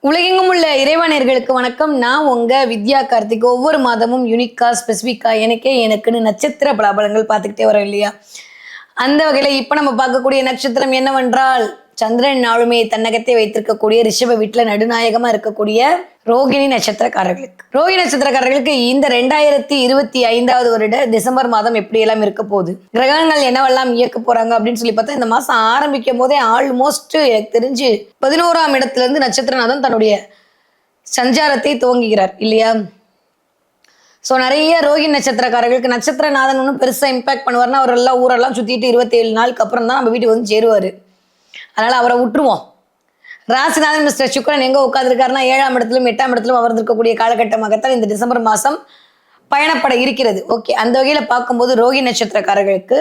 உலகெங்கும் உள்ள இறைவனர்களுக்கு வணக்கம். நான் உங்க வித்யா கார்த்திக். ஒவ்வொரு மாதமும் யூனிக்கா ஸ்பெசிஃபிக்கா எனக்குன்னு நட்சத்திர பலாபலங்கள் பார்த்துக்கிட்டே வரோம் இல்லையா? அந்த வகையில இப்ப நம்ம பார்க்கக்கூடிய நட்சத்திரம் என்னவென்றால், சந்திரன் நாளுமே தன்னகத்தை வைத்திருக்கக்கூடிய ரிஷப வீட்டுல நடுநாயகமா இருக்கக்கூடிய ரோகிணி நட்சத்திரக்காரர்களுக்கு இந்த 2025 வருட டிசம்பர் மாதம் எப்படி எல்லாம் இருக்க போகுது, கிரகங்கள் என்னவெல்லாம் இயக்க போறாங்க அப்படின்னு சொல்லி பார்த்தா, இந்த மாசம் ஆரம்பிக்கும் போதே ஆல்மோஸ்ட் எனக்கு தெரிஞ்சு 11ஆம் இடத்துல இருந்து நட்சத்திரநாதன் தன்னுடைய சஞ்சாரத்தை துவங்குகிறார் இல்லையா? ஸோ நிறைய ரோகிணி நட்சத்திரக்காரர்களுக்கு நட்சத்திரநாதன் ஒன்றும் பெருசாக இம்பாக்ட் பண்ணுவார்னா, அவர் எல்லாம் ஊரெல்லாம் சுற்றிட்டு 27 நாளுக்கு அப்புறம் தான் நம்ம வீட்டுக்கு வந்து சேருவார். அதனால் அவரை விட்டுருவோம். ராசிநாதன் மிஸ்டர் சுக்கரன் எங்கே உட்காந்துருக்காருன்னா 7ஆம் இடத்திலும் 8ஆம் இடத்திலும் அமர்ந்திருக்கக்கூடிய காலகட்டமாகத்தான் இந்த டிசம்பர் மாதம் பயணப்பட இருக்கிறது. ஓகே, அந்த வகையில் பார்க்கும்போது ரோகிணி நட்சத்திரக்காரர்களுக்கு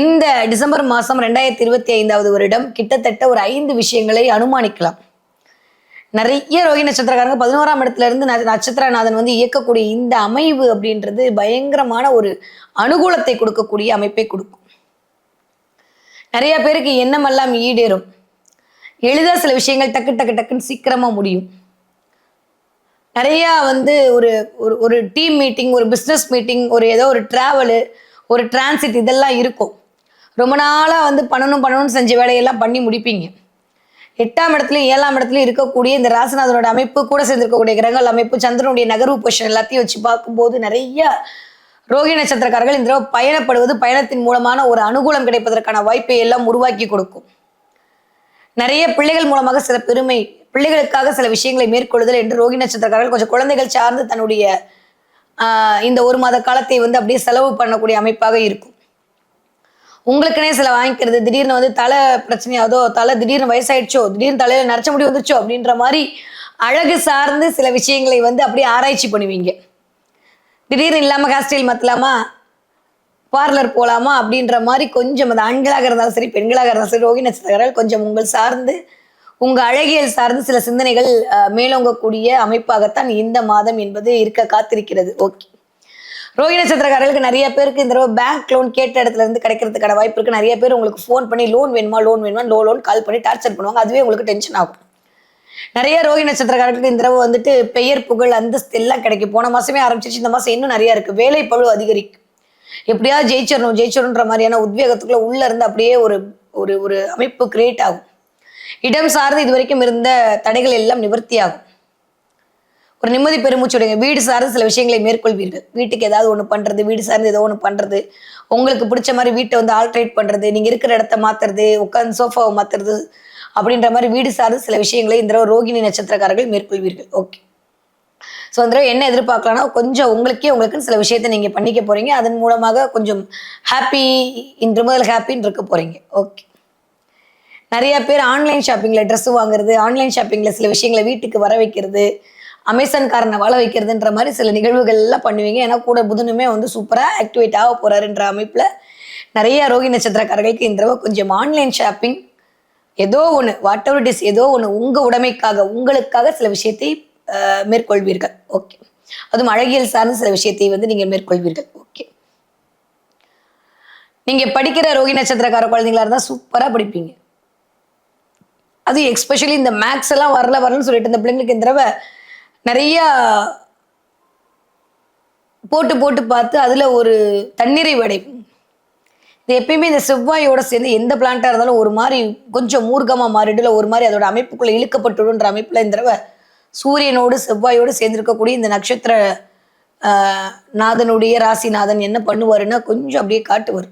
இந்த டிசம்பர் மாதம் 2025 வருடம் கிட்டத்தட்ட ஒரு 5 விஷயங்களை அனுமானிக்கலாம். நிறைய ரோகிணி நட்சத்திரக்காரங்க 11ஆம் இடத்துல இருந்து நட்சத்திரநாதன் வந்து இயக்கக்கூடிய இந்த அமைவு அப்படின்றது பயங்கரமான ஒரு அனுகூலத்தை கொடுக்கக்கூடிய அமைப்பை கொடுக்கும். நிறைய பேருக்கு எண்ணமெல்லாம் ஈடேறும். எளிதாக சில விஷயங்கள் டக்குன்னு சீக்கிரமா முடியும். நிறைய வந்து ஒரு ஒரு டீம் மீட்டிங், ஒரு பிஸ்னஸ் மீட்டிங், ஒரு ஏதோ ஒரு டிராவலு, ஒரு டிரான்சிட் இதெல்லாம் இருக்கும். ரொம்ப நாளா வந்து பண்ணணும்னு செஞ்ச வேலையெல்லாம் பண்ணி முடிப்பீங்க. 8ஆம் இடத்துலையும் 7ஆம் இடத்துலையும் இருக்கக்கூடிய இந்த ராசிநாதனோட அமைப்பு கூட சேர்ந்திருக்கக்கூடிய கிரகங்கள் அமைப்பு, சந்திரனுடைய நகர்வு பொசிஷன் எல்லாத்தையும் வச்சு பார்க்கும்போது நிறைய ரோகிணி நட்சத்திரக்காரர்கள் இந்த தடவை பயணப்படுவது, பயணத்தின் மூலமான ஒரு அனுகூலம் கிடைப்பதற்கான வாய்ப்பை எல்லாம் உருவாக்கி கொடுக்கும். நிறைய பிள்ளைகள் மூலமாக சில பெருமை, பிள்ளைகளுக்காக சில விஷயங்களை மேற்கொள்ளுதல் என்று ரோகிணி நட்சத்திரக்காரர்கள் கொஞ்சம் குழந்தைகள் சார்ந்து தன்னுடைய இந்த ஒரு மாத காலத்தை வந்து அப்படியே செலவு பண்ணக்கூடிய அமைப்பாக இருக்கும். உங்களுக்குனே சில வாங்கிக்கிறது, திடீர்னு வந்து தலை பிரச்சனையாவதோ, தலை திடீர்னு வயசாயிடுச்சோ, திடீர்னு தலையில நரைச்ச முடி வந்துருச்சோ அப்படின்ற மாதிரி அழகு சார்ந்து சில விஷயங்களை வந்து அப்படியே ஆராய்ச்சி பண்ணுவீங்க. திடீர்னு இல்லாமல் ஹேர் ஸ்டைல் மாற்றலாமா, பார்லர் போகலாமா அப்படின்ற மாதிரி கொஞ்சம் அது ஆண்களாக இருந்தாலும் சரி பெண்களாக இருந்தாலும் சரி ரோகிணி நட்சத்திரக்காரர்கள் கொஞ்சம் உங்கள் சார்ந்து, உங்கள் அழகியல் சார்ந்து சில சிந்தனைகள் மேலோங்கக்கூடிய அமைப்பாகத்தான் இந்த மாதம் என்பது இருக்க காத்திருக்கிறது. ஓகே, ரோகிணி நட்சத்திரக்காரர்களுக்கு நிறைய பேருக்கு இந்த தடவை பேங்க் லோன் கேட்ட இடத்துல இருந்து கிடைக்கிறதுக்கான வாய்ப்பு இருக்கு. நிறைய பேர் உங்களுக்கு ஃபோன் பண்ணி லோன் வேணுமா லோன் கால் பண்ணி டார்ச்சர் பண்ணுவாங்க. அதுவே உங்களுக்கு டென்ஷன் ஆகும். நிறைய ரோகிணி நட்சத்திரக்காரர்களுக்கு இந்த தடவை வந்துட்டு பெயர் புகழ் அந்தஸ்து எல்லாம் கிடைக்கும். போன மாசமே ஆரம்பிச்சிச்சு, இந்த மாசம் இன்னும் நிறைய இருக்கு. வேலை பளு அதிகரிக்கும். எப்படியாவது ஜெயிச்சிடணுன்ற மாதிரியான உத்வேகத்துக்குள்ள உள்ள இருந்து அப்படியே ஒரு ஒரு ஒரு அமைப்பு கிரியேட் ஆகும். இடம் சார்ந்து இது வரைக்கும் இருந்த தடைகள் எல்லாம் நிவர்த்தி ஆகும். ஒரு நிம்மதி பெருமூச்சு விடுங்க. வீடு சார்ந்து சில விஷயங்களை மேற்கொள்வீர்கள். வீட்டுக்கு ஏதாவது ஒன்று பண்றது, வீடு சார்ந்து ஏதோ ஒன்று பண்றது, உங்களுக்கு பிடிச்ச மாதிரி வீட்டை வந்து ஆல்ட்ரேட் பண்றது, நீங்க இருக்கிற இடத்த மாத்துறது, உட்காந்து சோஃபாவை மாத்துறது அப்படின்ற மாதிரி வீடு சார்ந்து சில விஷயங்களை இந்த ரோகிணி நட்சத்திரக்காரர்கள் மேற்கொள்வீர்கள். ஓகே, ஸோ அந்த என்ன எதிர்பார்க்கலாம்னா, கொஞ்சம் உங்களுக்குன்னு சில விஷயத்தை நீங்க பண்ணிக்க போறீங்க. அதன் மூலமாக கொஞ்சம் ஹாப்பி, இன்று முதல் ஹாப்பின்னு இருக்க போறீங்க. ஓகே, நிறைய பேர் ஆன்லைன் ஷாப்பிங்ல ட்ரெஸ் வாங்குறது, ஆன்லைன் ஷாப்பிங்ல சில விஷயங்களை வீட்டுக்கு வர வைக்கிறது, அமேசான் காரனை வாழ வைக்கிறதுன்ற மாதிரி சில நிகழ்வுகள் எல்லாம் பண்ணுவீங்க. ஏன்னா கூட புதனுமே வந்து சூப்பரா ஆக்டிவேட் ஆக போறாருன்ற அமைப்புல நிறைய ரோகிணி நட்சத்திரக்காரர்களுக்கு இந்த தடவை கொஞ்சம் ஆன்லைன் ஷாப்பிங் ஏதோ ஒன்று, வாட் எவர் இட் இஸ், ஏதோ ஒன்று உங்க உடைமைக்காக உங்களுக்காக சில விஷயத்தை மேற்கொள்வீர்கள். ஓகே, அதுவும் அழகியல் சார்ந்த சில விஷயத்தை வந்து நீங்க மேற்கொள்வீர்கள். ஓகே, நீங்க படிக்கிற ரோகிணி நட்சத்திரக்கார குழந்தைங்களா இருந்தா சூப்பரா படிப்பீங்க. அது எஸ்பெஷலி இந்த மேக்ஸ் எல்லாம் வரலன்னு சொல்லிட்டு இந்த பிள்ளைங்களுக்கு இந்த தடவை நிறைய போட்டு பார்த்து அதுல ஒரு தண்ணீரை அடையும். இது எப்பயுமே இந்த செவ்வாயோட சேர்ந்து எந்த பிளான்ட்டா இருந்தாலும் ஒரு மாதிரி கொஞ்சம் மூர்க்கமா மாறிடுல, ஒரு மாதிரி அதோட அமைப்புக்குள்ள இழுக்கப்பட்டுடுன்ற அமைப்புல இந்த தடவை சூரியனோடு செவ்வாயோடு சேர்ந்திருக்கக்கூடிய இந்த நட்சத்திர நாதனுடைய ராசிநாதன் என்ன பண்ணுவாருன்னா கொஞ்சம் அப்படியே காட்டுவார்.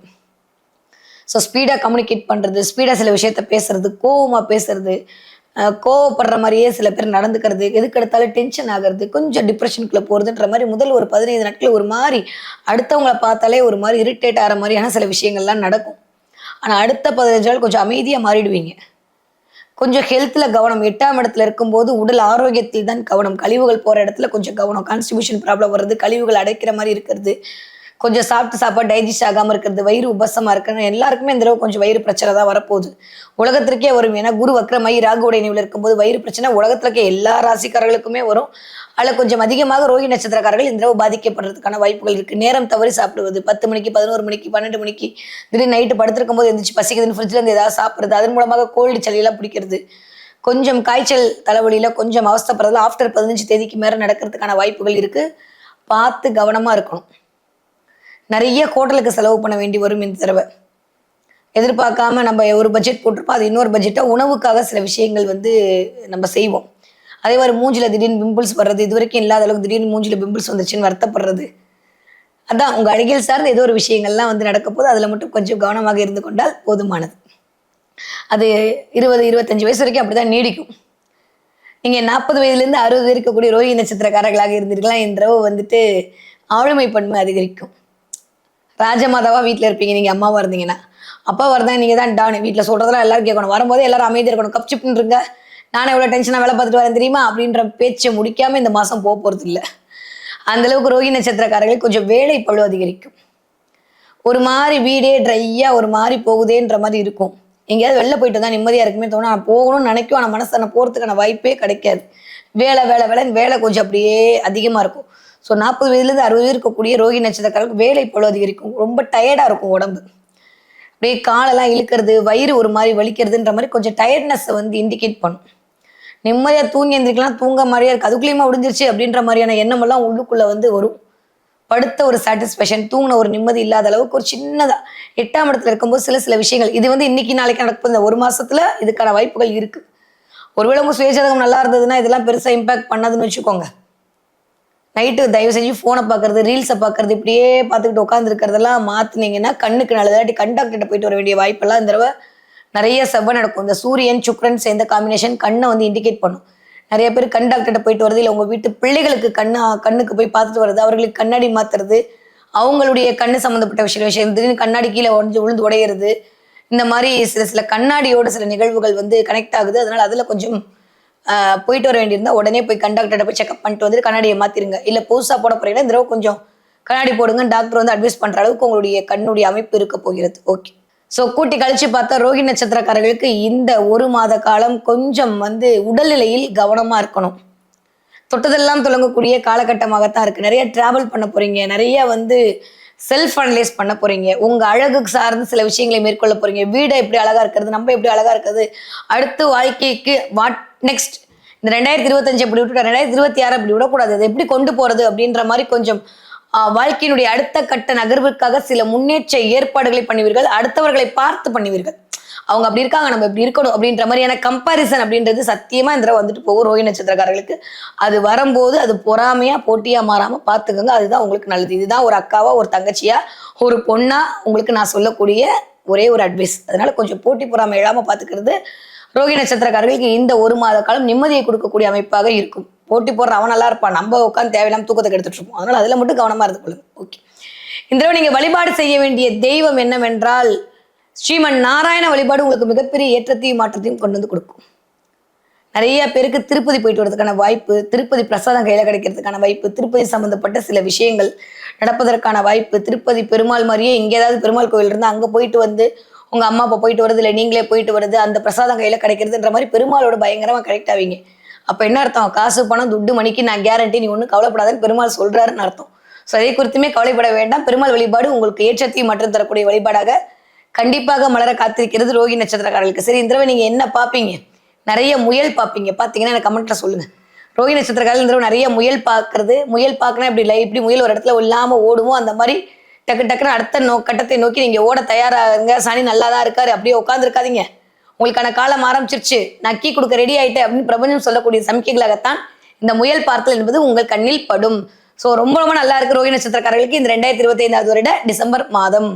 ஸோ ஸ்பீடாக கம்யூனிகேட் பண்ணுறது, ஸ்பீடாக சில விஷயத்த பேசுறது, கோவமாக பேசுறது, கோவப்படுற மாதிரியே சில பேர் நடந்துக்கிறது, எதுக்கு எடுத்தாலும் டென்ஷன் ஆகிறது, கொஞ்சம் டிப்ரெஷனுக்குள்ள போகிறதுன்ற மாதிரி முதல் ஒரு 15 நாட்கள் ஒரு மாதிரி அடுத்தவங்களை பார்த்தாலே ஒரு மாதிரி இரிட்டேட் ஆகிற மாதிரியான சில விஷயங்கள்லாம் நடக்கும். ஆனால் அடுத்த 15 நாள் கொஞ்சம் அமைதியாக மாறிடுவீங்க. கொஞ்சம் ஹெல்த்தில் கவனம். 8ஆம் இடத்துல இருக்கும்போது உடல் ஆரோக்கியத்தில் தான் கவனம். கழிவுகள் போகிற இடத்துல கொஞ்சம் கவனம். கான்ஸ்டிபியூஷன் ப்ராப்ளம் வர்றது, கழிவுகள் அடைக்கிற மாதிரி இருக்கிறது, கொஞ்சம் சாப்பாடு டைஜஸ்ட் ஆகாமல் இருக்கிறது, வயிறு உபசமாக இருக்கிறது, எல்லாருக்குமே இந்த தடவை கொஞ்சம் வயிறு பிரச்சனை தான் வரப்போகுது. உலகத்திற்கே வரும். ஏன்னா குரு வக்ரமாயி ராகுடைய நிலையில் இருக்கும்போது வயிறு பிரச்சனை உலகத்துல இருக்க எல்லா ராசிக்காரர்களுக்குமே வரும். அதில் கொஞ்சம் அதிகமாக ரோகிணி நட்சத்திரக்காரர்கள் இந்த தடவை பாதிக்கப்படுறதுக்கான வாய்ப்புகள் இருக்கு. நேரம் தவறி சாப்பிடுவது, 10 மணிக்கு 11 மணிக்கு 12 மணிக்கு திடீர்னு நைட்டு படுத்திருக்கும் போது எந்திரிச்சு பசிக்குதுன்னு ஃப்ரிட்ஜ்ல இருந்து ஏதாவது சாப்பிடுறது, அதன் மூலமாக கோல்டு சளியெல்லாம் பிடிக்கிறது, கொஞ்சம் காய்ச்சல் தலைவலியில கொஞ்சம் அவஸ்தைப்படுறதுல ஆஃப்டர் 15 தேதிக்கு மேல நடக்கிறதுக்கான வாய்ப்புகள் இருக்கு. பார்த்து கவனமா இருக்கணும். நிறைய ஹோட்டலுக்கு செலவு பண்ண வேண்டி வரும் இந்த தடவை. எதிர்பார்க்காம நம்ம ஒரு பட்ஜெட் போட்டிருப்போம், அது இன்னொரு பட்ஜெட்டா உணவுக்காக சில விஷயங்கள் நம்ம செய்வோம். அதே மாதிரி மூஞ்சில திடீர்னு பிம்பிள்ஸ் வர்றது, இது வரைக்கும் இல்லாத அளவுக்கு திடீர்னு மூஞ்சில பிம்பிள்ஸ் வந்துச்சுன்னு வருத்தப்படுறது, அதான் உங்க அழகியல் சார்ந்த ஏதோ ஒரு விஷயங்கள்லாம் நடக்க போது, அதுல மட்டும் கொஞ்சம் கவனமாக இருந்து கொண்டால் போதுமானது. அது 20, 25 வயசு வரைக்கும் அப்படிதான் நீடிக்கும். நீங்க 40 வயதுலேருந்து 60 இருக்கக்கூடிய ரோஹிணி நட்சத்திரக்காரர்களாக இருந்தீர்களா இந்த தடவை ஆளுமை பன்மை அதிகரிக்கும். ராஜமாதாவா வீட்டில் இருப்பீங்க நீங்க அம்மாவா இருந்தீங்கன்னா. அப்பாவா இருந்தா நீங்க தான் டான், வீட்டில் சொல்றதெல்லாம் எல்லாரும் கேட்கணும், வரும்போதே எல்லாரும் அமைதியாக இருக்கணும், கப் சிப்னு இருங்க, நானே எவ்வளோ டென்ஷனாக வேலை பார்த்துட்டு வரேன் தெரியுமா அப்படின்ற பேச்சை முடிக்காம இந்த மாசம் போறது இல்லை. அந்த அளவுக்கு ரோஹிணி நட்சத்திரக்காரர்கள் கொஞ்சம் வேலை பளு அதிகரிக்கும். ஒரு மாதிரி வீடே ட்ரையா ஒரு மாதிரி போகுதேன்ற மாதிரி இருக்கும். எங்கேயாவது வெளில போயிட்டு தான் நிம்மதியா இருக்குமே தோணும், நான் போகணும்னு நினைக்கும், ஆனால் மனசு போறதுக்கான வாய்ப்பே கிடைக்காது. வேலை வேலை வேலைன்னு வேலை கொஞ்சம் அப்படியே அதிகமா இருக்கும். ஸோ 40 வயதுலேருந்து 60 இருக்கக்கூடிய ரோஹிணி நட்சத்திரக்காரர்களுக்கு வேலை பளு அதிகரிக்கும். ரொம்ப டயர்டா இருக்கும் உடம்பு. அப்படியே காலெல்லாம் இழுக்கிறது, வயிறு ஒரு மாதிரி வலிக்கிறதுன்ற மாதிரி கொஞ்சம் டயர்ட்னஸ் இண்டிகேட் பண்ணும். நிம்மதியா தூங்கி எந்திரிக்கலாம், தூங்க மாதிரியா இருக்கு, அதுக்குள்ளேயுமா முடிஞ்சிருச்சு அப்படின்ற மாதிரியான எண்ணம் எல்லாம் உள்ளுக்குள்ள வரும். படுத்த ஒரு சாட்டிஸ்ஃபேக்ஷன், தூங்கின ஒரு நிம்மதி இல்லாத அளவுக்கு ஒரு சின்னதா 8ஆம் இடத்துல இருக்கும்போது சில விஷயங்கள் இது இன்னைக்கு நாளைக்கு நடக்கும். இந்த ஒரு மாசத்துல இதுக்கான வாய்ப்புகள் இருக்கு. ஒருவேளை உங்க சுயஜாதகம் நல்லா இருந்ததுன்னா இதெல்லாம் பெருசா இம்பாக்ட் பண்ணாதுன்னு வச்சுக்கோங்க. நைட்டு தயவு செஞ்சு போனை பார்க்கறது, ரீல்ஸை பார்க்கறது, இப்படியே பார்த்துக்கிட்டு உட்காந்துருக்கிறதெல்லாம் மாத்தினீங்கன்னா கண்ணுக்கு நல்லதாட்டி கண்டாக்டர்கிட்ட போயிட்டு வர வேண்டிய வாய்ப்பெல்லாம் இந்த தடவை நிறைய செவ்வ நடக்கும். இந்த சூரியன் சுக்ரன் சேர்ந்த காம்பினேஷன் கண்ணை இண்டிகேட் பண்ணும். நிறைய பேர் கண் டாக்டர்கிட்ட போயிட்டு வருது, இல்லை உங்க வீட்டு பிள்ளைகளுக்கு கண்ணுக்கு போய் பார்த்துட்டு வருது, அவர்களுக்கு கண்ணாடி மாத்துறது, அவங்களுடைய கண்ணு சம்மந்தப்பட்ட விஷயம் திடீர்னு கண்ணாடி கீழே விழுந்து உடையிறது, இந்த மாதிரி சில கண்ணாடியோட சில நிகழ்வுகள் கனெக்ட் ஆகுது. அதனால அதுல கொஞ்சம் போயிட்டு வர வேண்டியிருந்தா உடனே போய் கண்டாக்டர்கிட்ட போய் செக்அப் பண்ணிட்டு கண்ணாடியை மாத்திருங்க. இல்ல புதுசா போட போறீங்கன்னா இந்த தடவை கொஞ்சம் கண்ணாடி போடுங்க, டாக்டர் அட்வைஸ் பண்ற அளவுக்கு உங்களுடைய கண்ணுடைய அமைப்பு இருக்க போகிறது. ஓகே. ஸோ கூட்டி கழிச்சு பார்த்தா ரோஹிணி நட்சத்திரக்காரர்களுக்கு இந்த ஒரு மாத காலம் கொஞ்சம் உடல்நிலையில் கவனமா இருக்கணும். தொட்டதெல்லாம் தொடங்கக்கூடிய காலகட்டமாகத்தான் இருக்கு. நிறைய டிராவல் பண்ண போறீங்க, நிறைய செல்ஃப் அனலைஸ் பண்ண போறீங்க, உங்க அழகுக்கு சார்ந்து சில விஷயங்களை மேற்கொள்ள போறீங்க. வீடை எப்படி அழகா இருக்கிறது, நம்ம எப்படி அழகா இருக்கிறது, அடுத்து வாழ்க்கைக்கு வாட் நெக்ஸ்ட், இந்த 2025 எப்படி விட்டுட்டா 2026 அப்படி விடக்கூடாது, அதை எப்படி கொண்டு போறது அப்படின்ற மாதிரி கொஞ்சம் வாழ்க்கையினுடைய அடுத்த கட்ட நகர்வுக்காக சில முன்னேற்ற ஏற்பாடுகளை பண்ணுவீர்கள். அடுத்தவர்களை பார்த்து பண்ணுவீர்கள். அவங்க அப்படி இருக்காங்க, நம்ம இப்படி இருக்கணும் அப்படின்ற மாதிரியான கம்பாரிசன் அப்படின்றது சத்தியமா இந்த தடவை போகும் ரோஹிணி நட்சத்திரக்காரர்களுக்கு. அது வரும்போது அது பொறாமையா போட்டியா மாறாம பார்த்துக்கோங்க. அதுதான் உங்களுக்கு நல்லது. இதுதான் ஒரு அக்காவா, ஒரு தங்கச்சியா, ஒரு பொண்ணா உங்களுக்கு நான் சொல்லக்கூடிய ஒரே ஒரு அட்வைஸ். அதனால கொஞ்சம் போட்டி பொறாமை இல்லாம பார்த்துக்கிறது ரோஹிணி நட்சத்திரக்காரர்களுக்கு இந்த ஒரு மாத காலம் நிம்மதியை கொடுக்கக்கூடிய அமைப்பாக இருக்கும். போட்டி போடுற அவன் நல்லா இருப்பான், நம்ம உட்காந்து தேவையில்லாம தூக்கத்தை கெடுத்துட்டு இருப்போம். அதனால அதுல மட்டும் கவனமா இருந்து கொள்ளுங்க. ஓகே. இந்த தடவை நீங்க வழிபாடு செய்ய வேண்டிய தெய்வம் என்னவென்றால் ஸ்ரீமன் நாராயண வழிபாடு உங்களுக்கு மிகப்பெரிய ஏற்றத்தையும் மாற்றத்தையும் கொண்டு கொடுக்கும். நிறைய பேருக்கு திருப்பதி போயிட்டு வரதுக்கான வாய்ப்பு, திருப்பதி பிரசாதம் கையில கிடைக்கிறதுக்கான வாய்ப்பு, திருப்பதி சம்பந்தப்பட்ட சில விஷயங்கள் நடப்பதற்கான வாய்ப்பு, திருப்பதி பெருமாள் மாதிரியே இங்கே ஏதாவது பெருமாள் கோயில் இருந்தா அங்க போயிட்டு உங்க அம்மா அப்பா போயிட்டு வருது, இல்லை நீங்களே போயிட்டு வருது, அந்த பிரசாதம் கையில கிடைக்கிறதுன்ற மாதிரி பெருமாளோட பயங்கரமா கனெக்ட் ஆவீங்க. அப்ப என்ன அர்த்தம், காசு பணம் துட்டு மணிக்கு நான் கேரண்டி, நீ ஒன்றும் கவலைப்படாதுன்னு பெருமாள் சொல்றாருன்னு அர்த்தம். ஸோ அதை குறித்துமே கவலைப்பட வேண்டாம். பெருமாள் வழிபாடு உங்களுக்கு ஏற்றத்தையும் மாற்றம் தரக்கூடிய வழிபாடாக கண்டிப்பாக மலர காத்திருக்கிறது ரோஹிணி நட்சத்திரக்காரர்களுக்கு. சரி, இந்த தடவை நீங்க என்ன பார்ப்பீங்க? நிறைய முயல் பார்ப்பீங்க. பார்த்தீங்கன்னா எனக்கு கமெண்ட்ல சொல்லுங்க. ரோஹிணி நட்சத்திரக்காரர்கள் இந்த தடவை நிறைய முயல் பார்க்கறது, முயல் பார்க்கணும் இப்படி இல்லை, இப்படி முயல் ஒரு இடத்துல இல்லாம ஓடுமோ அந்த மாதிரி டக்கு டக்குன்னு அடுத்த கட்டத்தை நோக்கி நீங்க ஓட தயாராகுங்க. சனி நல்லா தான் இருக்காரு, அப்படியே உட்கார்ந்து இருக்காதீங்க. உங்களுக்கான காலம் ஆரம்பிச்சிருச்சு, நான் கீ கொடுக்க ரெடி ஆயிட்டேன் அப்படின்னு பிரபஞ்சம் சொல்லக்கூடிய சமிக்கைகளாகத்தான் இந்த முயல் பார்த்தல் என்பது உங்கள் கண்ணில் படும். ஸோ ரொம்ப ரொம்ப நல்லா இருக்கு ரோஹிணி நட்சத்திரக்காரர்களுக்கு இந்த 2025 வருட டிசம்பர் மாதம்.